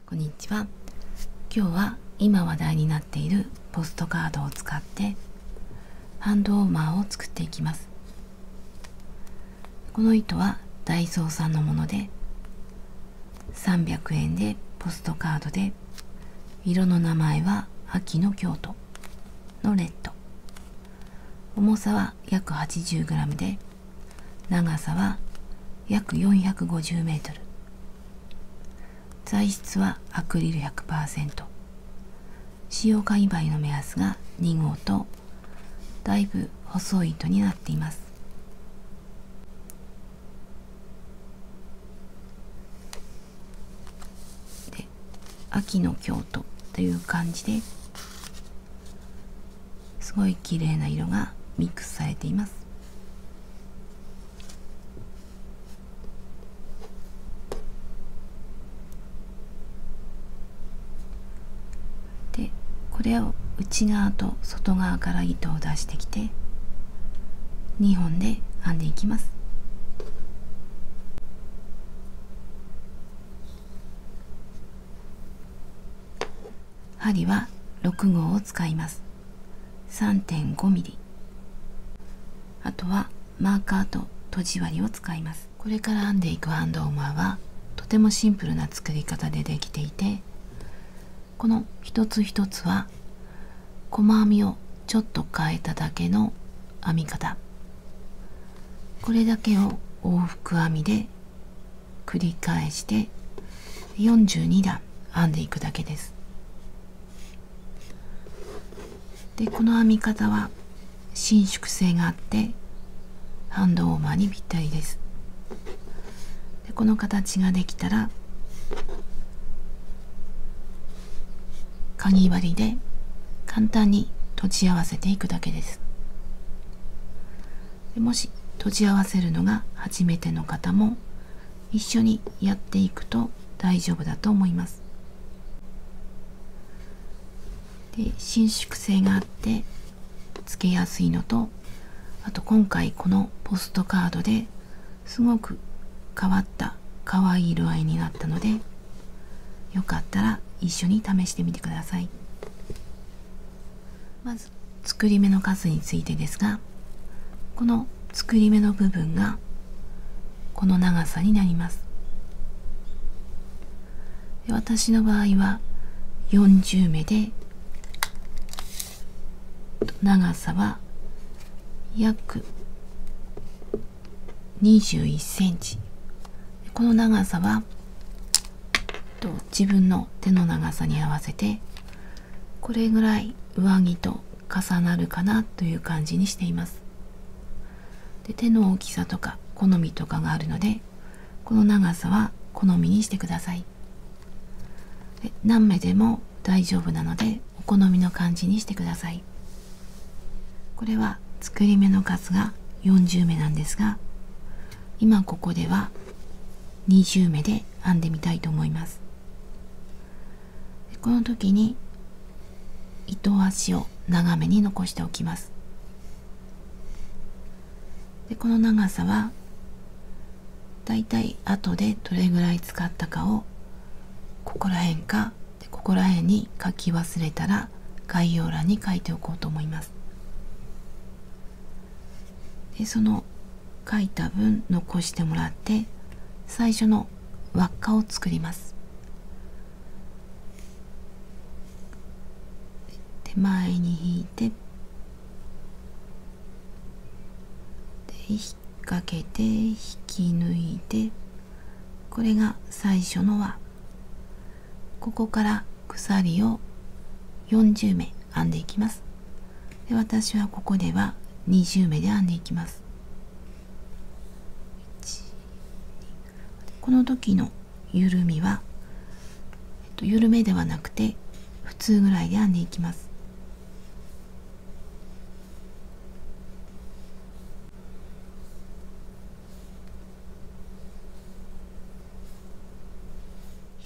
こんにちは。今日は今話題になっているポストカードを使ってハンドウォーマーを作っていきます。この糸はダイソーさんのもので300円でポストカードで、色の名前は秋の京都のレッド、重さは約 80g で長さは約450メートル、材質はアクリル 100%、 使用界隈の目安が2号とだいぶ細い糸になっています。で、秋の京都という感じですごい綺麗な色がミックスされています。で、これを内側と外側から糸を出してきて2本で編んでいきます。針は6号を使います。 3.5 ミリ。あとはマーカーととじ針を使います。これから編んでいくハンドウォーマーはとてもシンプルな作り方でできていて、この一つ一つは細編みをちょっと変えただけの編み方、これだけを往復編みで繰り返して42段編んでいくだけです。で、この編み方は伸縮性があってハンドウォーマーにぴったりです。で、この形ができたらかぎ針で簡単に閉じ合わせていくだけです。で、もし閉じ合わせるのが初めての方も一緒にやっていくと大丈夫だと思います。で、伸縮性があってつけやすいのと、あと今回このポストカードですごく変わった可愛い色合いになったので、よかったら一緒に試してみてください。まず作り目の数についてですが、この作り目の部分がこの長さになります。で、私の場合は40目で長さは約21センチ。この長さは自分の手の長さに合わせてこれぐらい上着と重なるかなという感じにしています。で、手の大きさとか好みとかがあるので、この長さは好みにしてください。で、何目でも大丈夫なのでお好みの感じにしてください。これは作り目の数が40目なんですが、今ここでは20目で編んでみたいと思います。この時に糸端を長めに残しておきます。で、この長さはだいたい後でどれぐらい使ったかをここら辺かここら辺に書き忘れたら概要欄に書いておこうと思います。で、その書いた分残してもらって最初の輪っかを作ります。で、前に引いてで引っ掛けて引き抜いて、これが最初の輪。ここから鎖を40目編んでいきます。で、私はここでは20目で編んでいきます。この時の緩みは、緩めではなくて普通ぐらいで編んでいきます。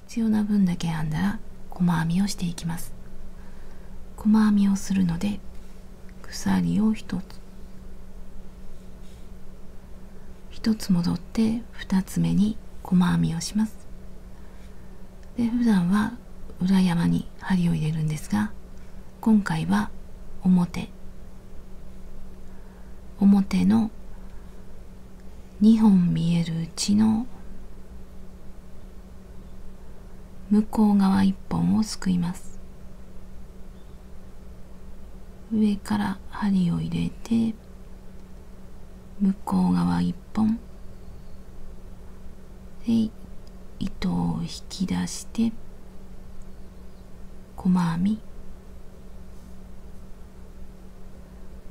必要な分だけ編んだら細編みをしていきます。細編みをするので鎖を1つ戻って2つ目に細編みをします。で、普段は裏山に針を入れるんですが、今回は表の2本見えるうちの向こう側1本をすくいます。上から針を入れて向こう側1本で糸を引き出して細編み、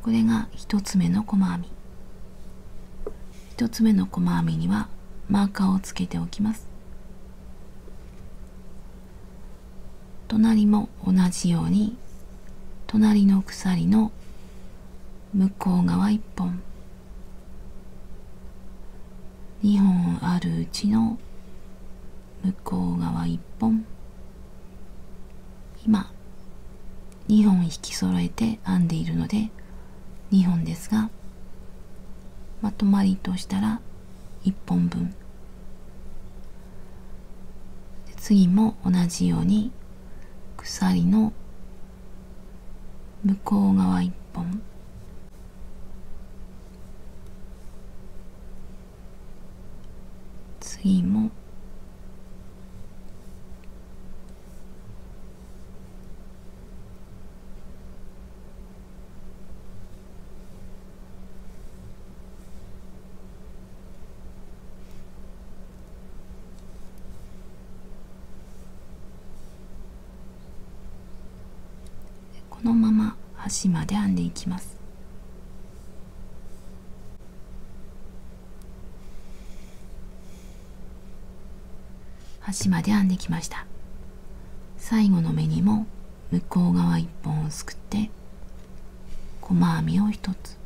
これが1つ目の細編み。1つ目の細編みにはマーカーをつけておきます。隣も同じように隣の鎖の向こう側1本、2本あるうちの向こう側1本、今2本引き揃えて編んでいるので2本ですが、まとまりとしたら1本分。次も同じように鎖の向こう側1本、次もこのまま端まで編んでいきます。端まで編んできました。最後の目にも向こう側1本をすくって細編みを1つ。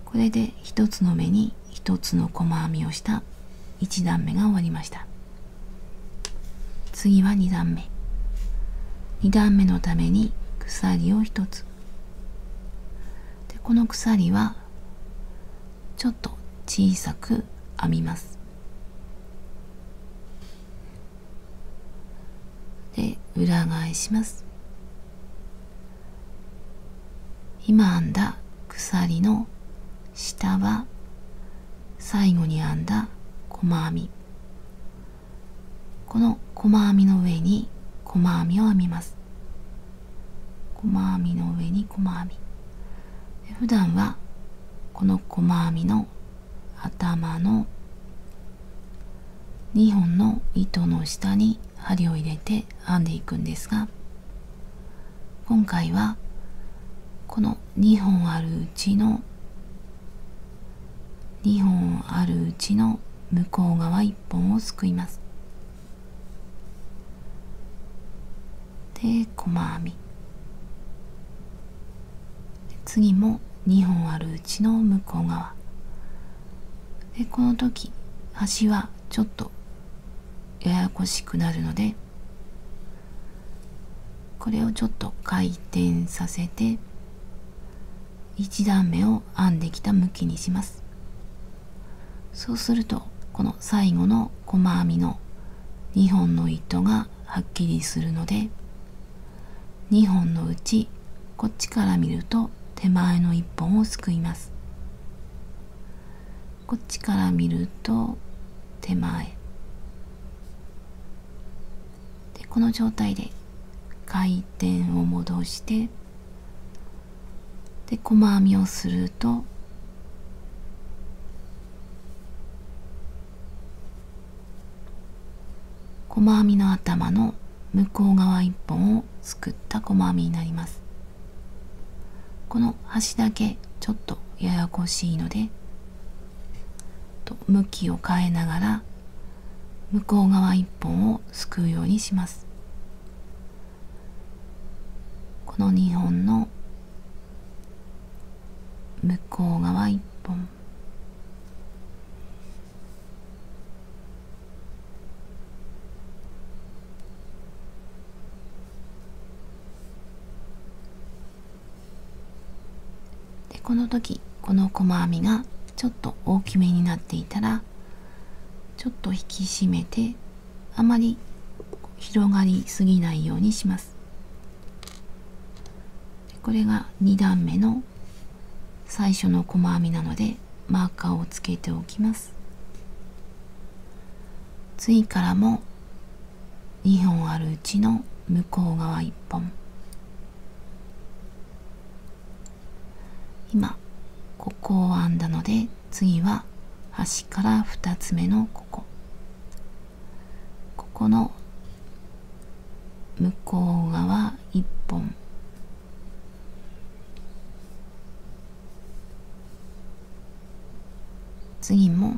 これで1つの目に1つの細編みをした1段目が終わりました。次は2段目。2段目のために鎖を1つ。で、この鎖はちょっと小さく編みます。で、裏返します。今編んだ鎖の下は最後に編んだ細編み。この細編みの上に細編みを編みます。細編みの上に細編み。普段はこの細編みの頭の2本の糸の下に針を入れて編んでいくんですが、今回はこの2本あるうちの向こう側1本をすくいます。で、細編み。次も2本あるうちの向こう側で、この時端はちょっとややこしくなるので、これをちょっと回転させて1段目を編んできた向きにします。そうするとこの最後の細編みの2本の糸がはっきりするので、2本のうちこっちから見ると手前の1本をすくいます。こっちから見ると手前で、この状態で回転を戻してで細編みをすると、細編みの頭の向こう側1本をすくった細編みになります。この端だけちょっとややこしいので、向きを変えながら向こう側1本をすくうようにします。この2本の向こう側1本、この時この細編みがちょっと大きめになっていたら、ちょっと引き締めて、あまり広がりすぎないようにします。これが2段目の最初の細編みなので、マーカーをつけておきます。次からも2本あるうちの向こう側1本、今ここを編んだので、次は端から2つ目のここの向こう側1本、次も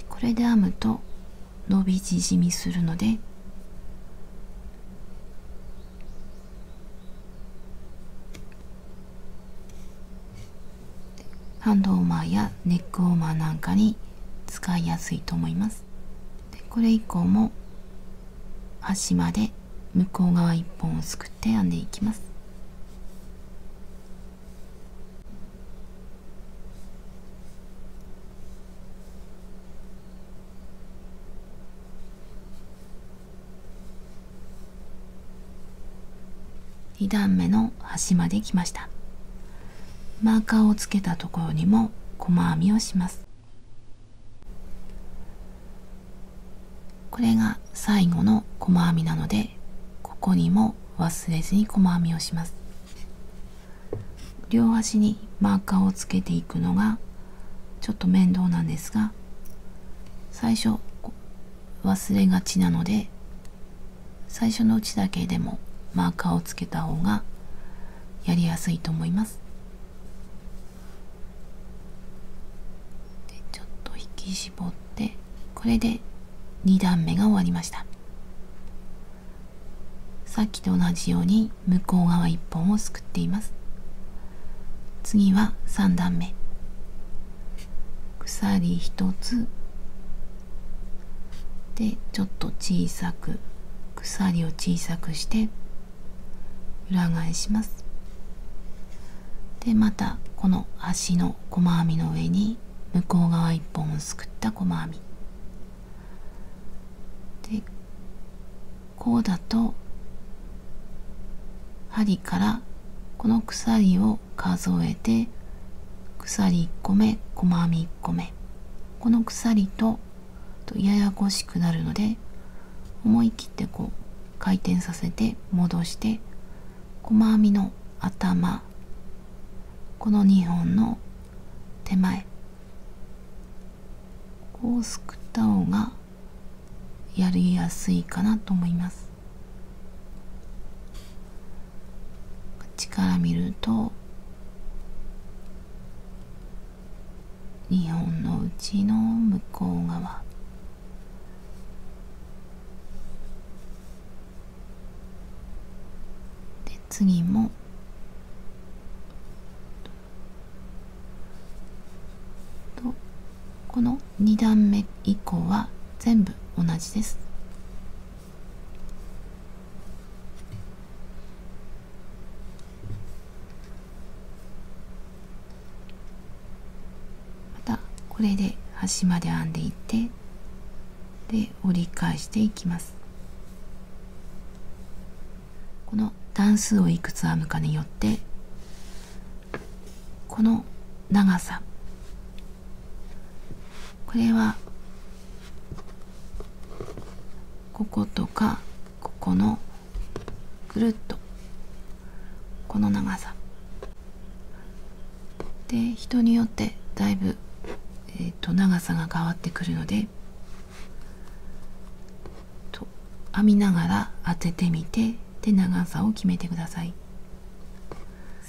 これで編むと伸び縮みするので、ハンドウォーマーやネックウォーマーなんかに使いやすいと思います。でこれ以降も端まで向こう側1本をすくって編んでいきます。2段目の端まで来ました。マーカーをつけたところにも細編みをします。これが最後の細編みなので、ここにも忘れずに細編みをします。両端にマーカーをつけていくのがちょっと面倒なんですが、最初忘れがちなので、最初のうちだけでもマーカーをつけた方がやりやすいと思います。でちょっと引き絞って、これで2段目が終わりました。さっきと同じように向こう側1本をすくっています。次は3段目、鎖1つでちょっと小さく、鎖を小さくして裏返します。でまたこの端の細編みの上に向こう側1本をすくった細編みで、こうだと針からこの鎖を数えて、鎖1個目、細編み1個目、この鎖とややこしくなるので、思い切ってこう回転させて戻して、細編みの頭、この2本の手前、こうすくった方がやりやすいかなと思います。こっちから見ると2本のうちの向こう側、で次もこの2段目以降は全部同じです。またこれで端まで編んでいって、で折り返していきます。この段数をいくつ編むかによって、この長さ、これはこことかここのぐるっとこの長さで、人によってだいぶ、長さが変わってくるので、編みながら当ててみて、で長さを決めてください。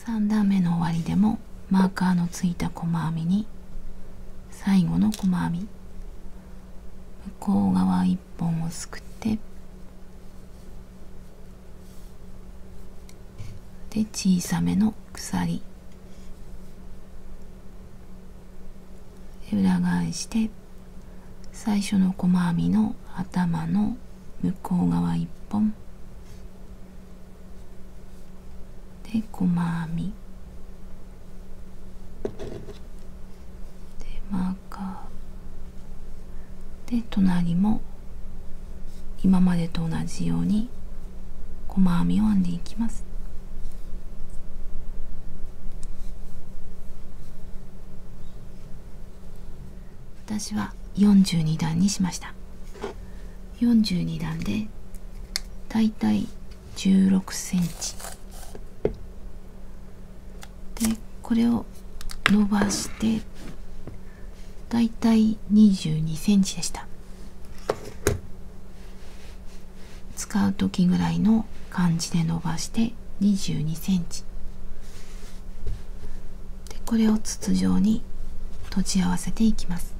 3段目の終わりでもマーカーのついた細編みに最後の細編み、こう側1本をすくって、で小さめの鎖で裏返して、最初の細編みの頭の向こう側1本で細編みでマーカーで、隣も今までと同じように細編みを編んでいきます。私は42段にしました。42段でだいたい16センチで、これを伸ばしてだいたい22センチでした。使う時ぐらいの感じで伸ばして22センチで、これを筒状に閉じ合わせていきます。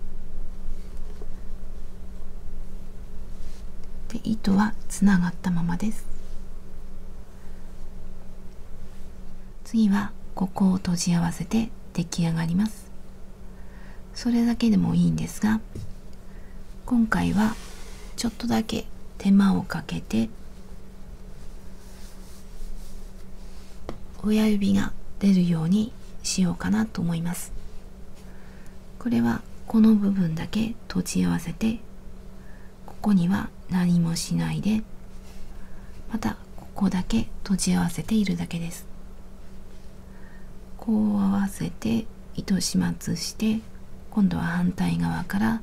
で、糸はつながったままです。次はここを閉じ合わせて出来上がります。それだけでもいいんですが、今回はちょっとだけ手間をかけて親指が出るようにしようかなと思います。これはこの部分だけ閉じ合わせて、ここには何もしないで、またここだけ閉じ合わせているだけです。こう合わせて糸始末して、今度は反対側から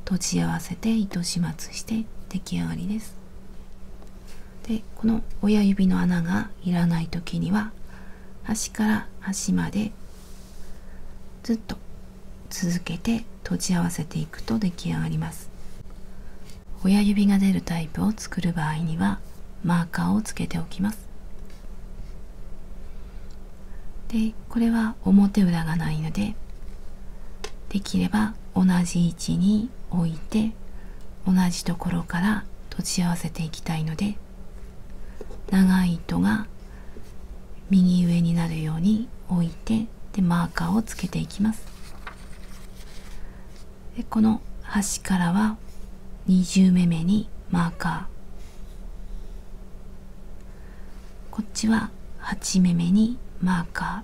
閉じ合わせて糸始末して出来上がりです。で、この親指の穴がいらない時には端から端までずっと続けて閉じ合わせていくと出来上がります。親指が出るタイプを作る場合にはマーカーをつけておきます。で、これは表裏がないので、できれば同じ位置に置いて同じところから閉じ合わせていきたいので、長い糸が右上になるように置いて、でマーカーをつけていきます。で、この端からは20目めにマーカー、こっちは8目めにマーカ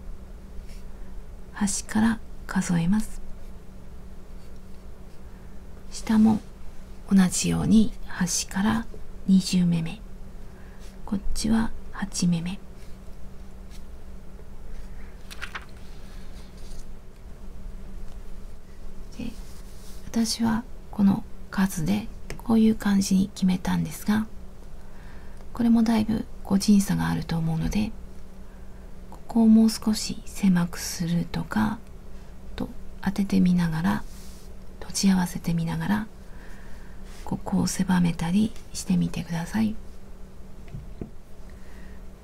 ー、端から数えます。下も同じように端から20目め、こっちは8目めで、私はこの数でこういう感じに決めたんですが、これもだいぶ個人差があると思うので、ここをもう少し狭くするとかと当ててみながら、閉じ合わせてみながら、ここを狭めたりしてみてください。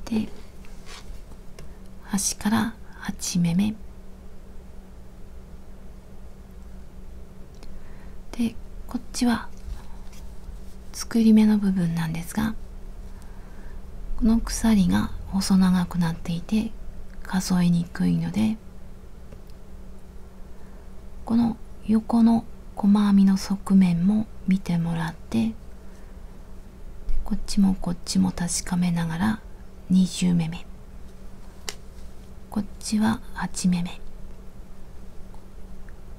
で、端から8目めで、こっちは作り目の部分なんですが、この鎖が細長くなっていて数えにくいので、この横の細編みの側面も見てもらって、こっちもこっちも確かめながら20目め、こっちは8目め、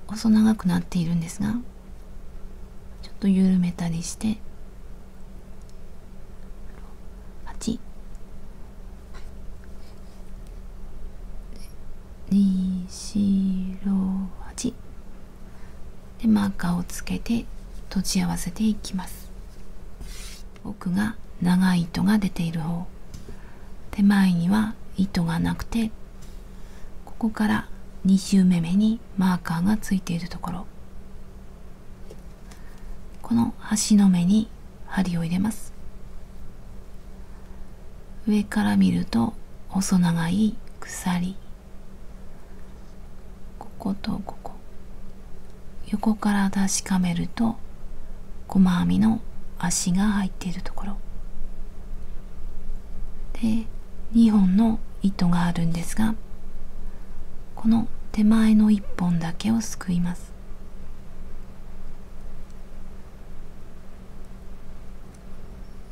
細長くなっているんですが、ちょっと緩めたりして8、2、4、6、8でマーカーをつけて閉じ合わせていきます。奥が長い糸が出ている方、手前には糸がなくて、ここから20目めにマーカーがついているところ、この端の目に針を入れます。上から見ると細長い鎖、こことここ、横から確かめると細編みの足が入っているところで2本の糸があるんですが、この手前の1本だけをすくいます。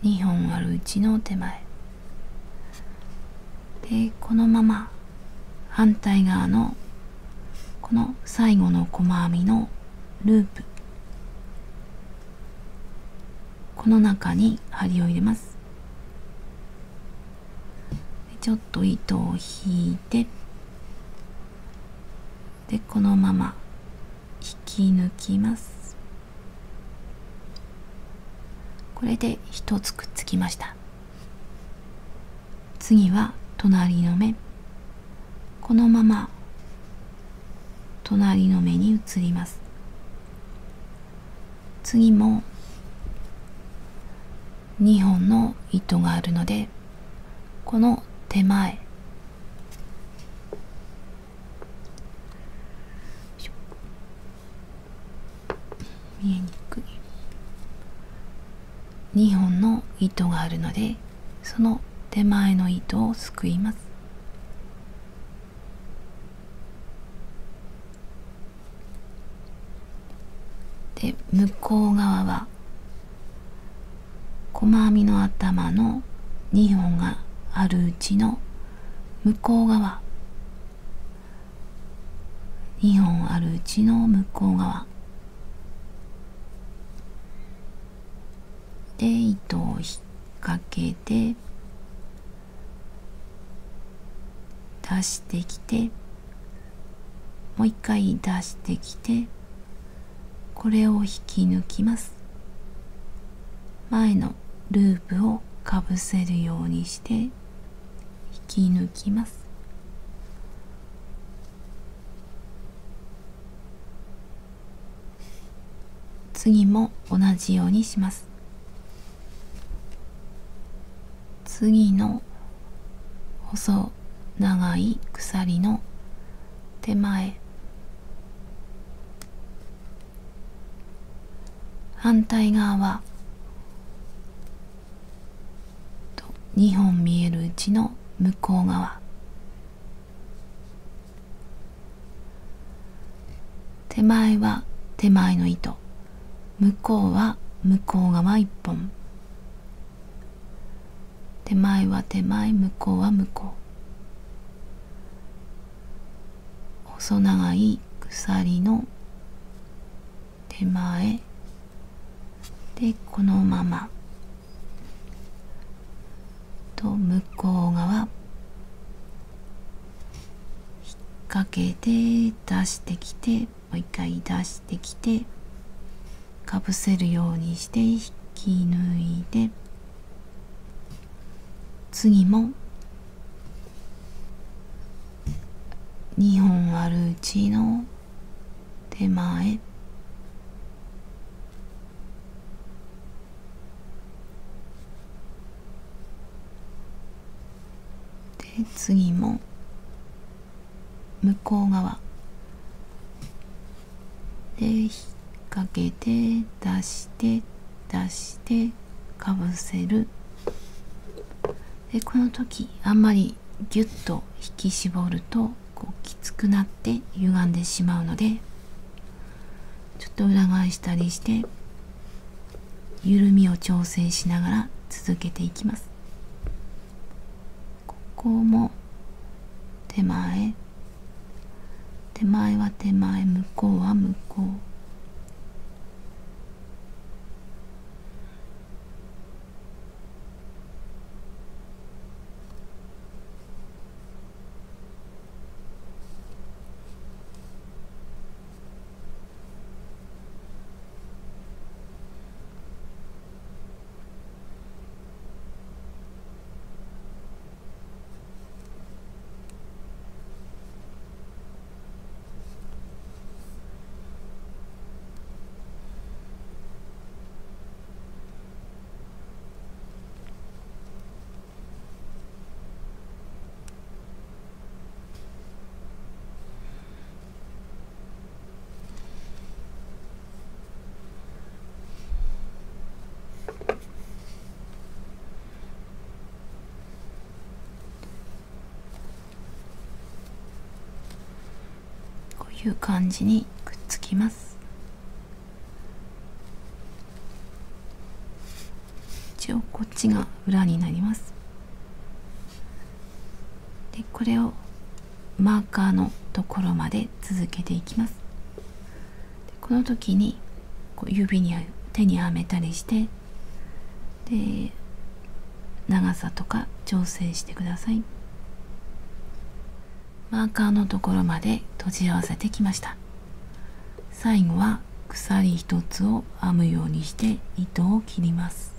2本あるうちの手前で、このまま反対側のこの最後の細編みのループ、この中に針を入れます。ちょっと糸を引いて、でこのまま引き抜きます。これで一つくっつきました。次は隣の目、このまま隣の目に移ります。次も2本の糸があるので、この手前見えにくい2本の糸があるので、その手前の糸をすくいます。で向こう側は細編みの頭の2本があるうちの向こう側、2本あるうちの向こう側で糸を引っ掛けて出してきて、もう一回出してきて、これを引き抜きます。前のループをかぶせるようにして引き抜きます。次も同じようにします。次の細長い鎖の手前、反対側は2本見えるうちの向こう側、手前は手前の糸、向こうは向こう側1本、手前は手前、向こうは向こう、細長い鎖の手前でこのままと向こう側引っ掛けて出してきて、もう一回出してきてかぶせるようにして引き抜いて、次も2本あるうちの手前で、次も向こう側で引っ掛けて出してかぶせる。でこの時あんまりギュッと引き絞るときつくなって歪んでしまうので、ちょっと裏返したりして緩みを調整しながら続けていきます。ここも手前、手前は手前、向こうは向こう、いう感じにくっつきます。一応こっちが裏になります。でこれをマーカーのところまで続けていきます。でこの時にこう指に手にはめたりして、で長さとか調整してください。マーカーのところまで閉じ合わせてきました。最後は鎖一つを編むようにして糸を切ります。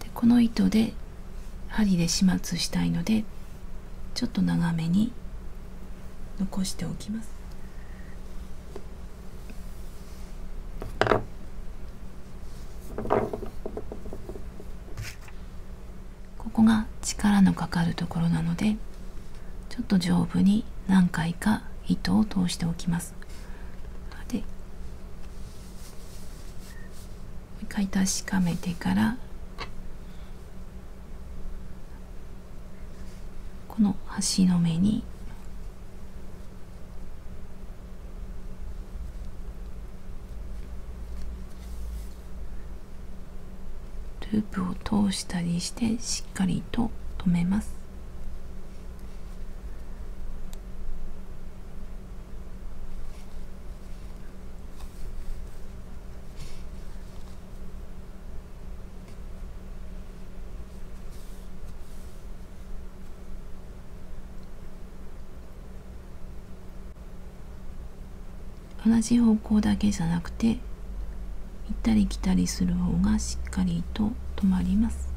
でこの糸で針で始末したいので、ちょっと長めに残しておきます。ここが力のかかるところなので、ちょっと丈夫に何回か糸を通しておきます。でもう一回確かめてから、この端の目にループを通したりしてしっかりと留めます。同じ方向だけじゃなくて、行ったり来たりする方がしっかりと止まります。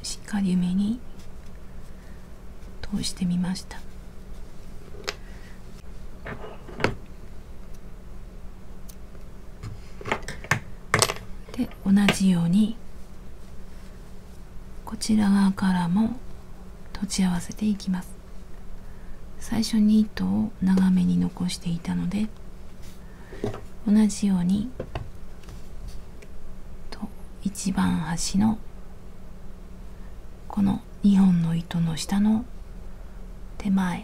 しっかりめに通してみました。で同じようにこちら側からも閉じ合わせていきます。最初に糸を長めに残していたので、同じように一番端のこの2本の糸の下の手前、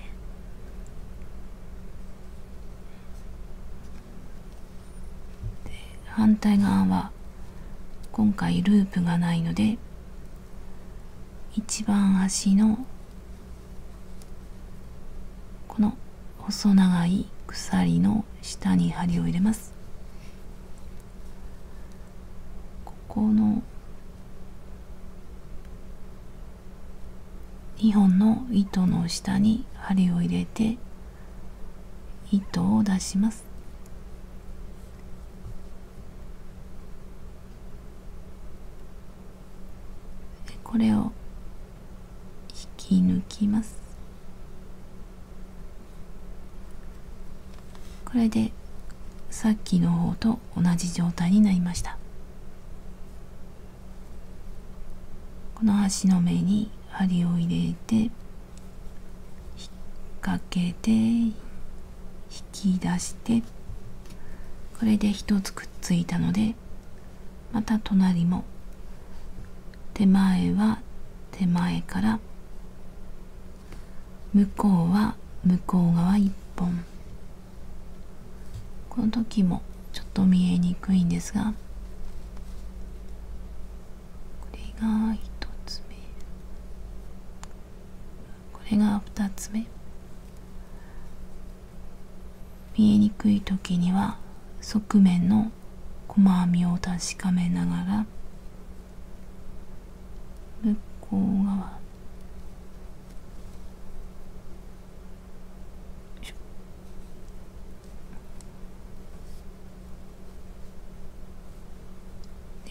で反対側は今回ループがないので、一番端のこの細長い鎖の下に針を入れます。ここの2本の糸の下に針を入れて糸を出します。でこれを引き抜きます。これでさっきの方と同じ状態になりました。この端の目に針を入れて引っ掛けて引き出して、これで一つくっついたので、また隣も手前は手前から、向こうは向こう側一本。この時もちょっと見えにくいんですが、これが一つ目、これが二つ目。見えにくい時には側面の細編みを確かめながら、向こう側、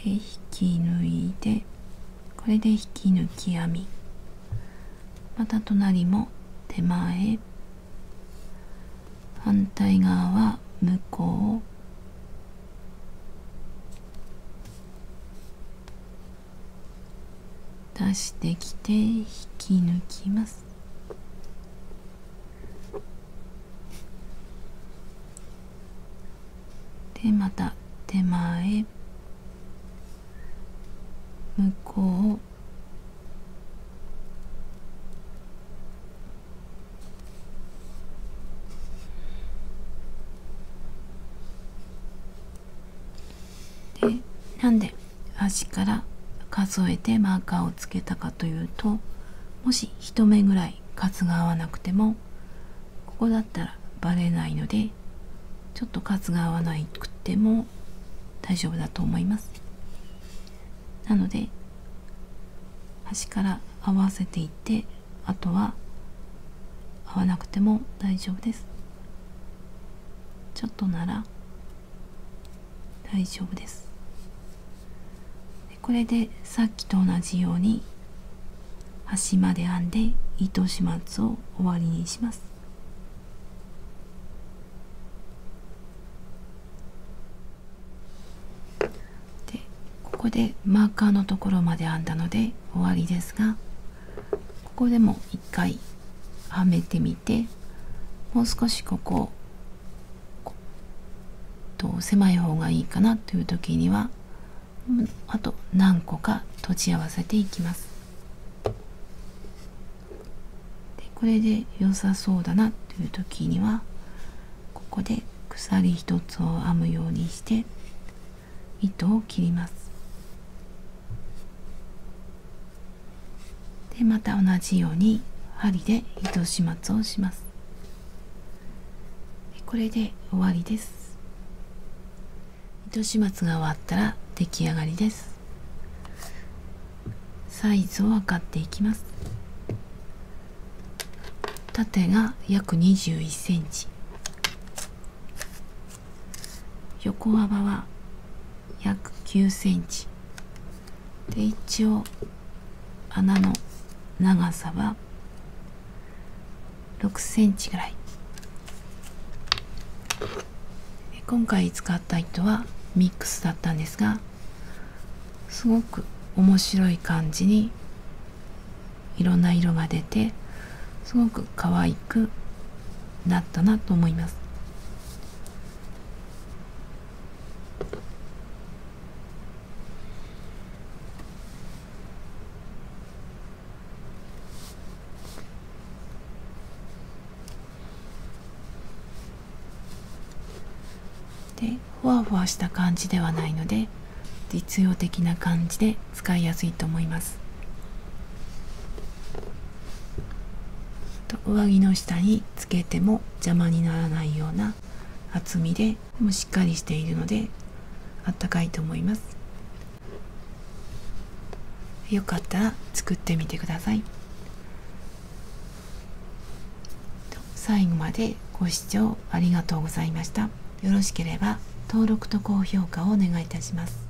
で引き抜いて、これで引き抜き編み、また隣も手前、反対側は向こう、出してきて引き抜きます。でまた手前、向こうで、なんで足から数えてマーカーをつけたかというと、もし一目ぐらい数が合わなくてもここだったらバレないので、ちょっと数が合わなくても大丈夫だと思います。なので端から合わせていって、あとは合わなくても大丈夫です。ちょっとなら大丈夫です。これでさっきと同じように端まで編んで糸始末を終わりにします。でここでマーカーのところまで編んだので終わりですが、ここでも一回はめてみて、もう少しここと狭い方がいいかなという時にはあと何個か閉じ合わせていきます。でこれで良さそうだなという時にはここで鎖一つを編むようにして糸を切ります。でまた同じように針で糸始末をします。でこれで終わりです。糸始末が終わったら出来上がりです。サイズを測っていきます。縦が約21センチ、横幅は約9センチで、一応穴の長さは6センチぐらい。今回使った糸はミックスだったんですが、すごく面白い感じにいろんな色が出て、すごく可愛くなったなと思います。でふわふわした感じではないので、実用的な感じで使いやすいと思います。上着の下につけても邪魔にならないような厚みで、もうしっかりしているのであったかいと思います。よかったら作ってみてください。最後までご視聴ありがとうございました。よろしければ登録と高評価をお願いいたします。